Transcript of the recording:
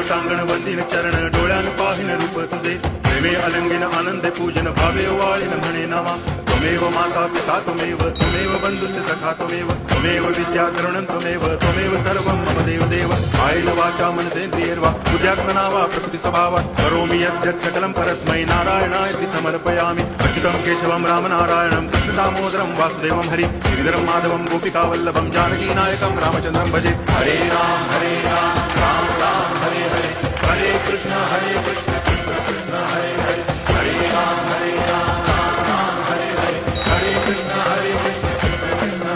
देवतांगण वंदिन चरण डोळ्यान पाहिन रूप तुझे प्रेमे अलंगिन आनंद पूजन भावे वाळीन म्हणे नामा त्वमेव माता पिता त्वमेव बंधुश्च सखा त्वमेव विद्या तरुणं त्वमेव सर्वं मम देव आयेन वाचा मनसेन्द्रियैर्वा बुद्ध्यात्मना वा प्रकृति स्वभावात् करोमि यद्यत् सकलं परस्मै नारायणाय समर्पयामि अच्युतं केशवं रामनारायणं कृष्णदामोदरं वासुदेवं हरि गिरिधरं माधवं गोपिकावल्लभं जानकीनायकं रामचन्द्रं भजे हरे राम राम राम हरे हरे हरे कृष्ण कृष्ण कृष्ण हरे हरे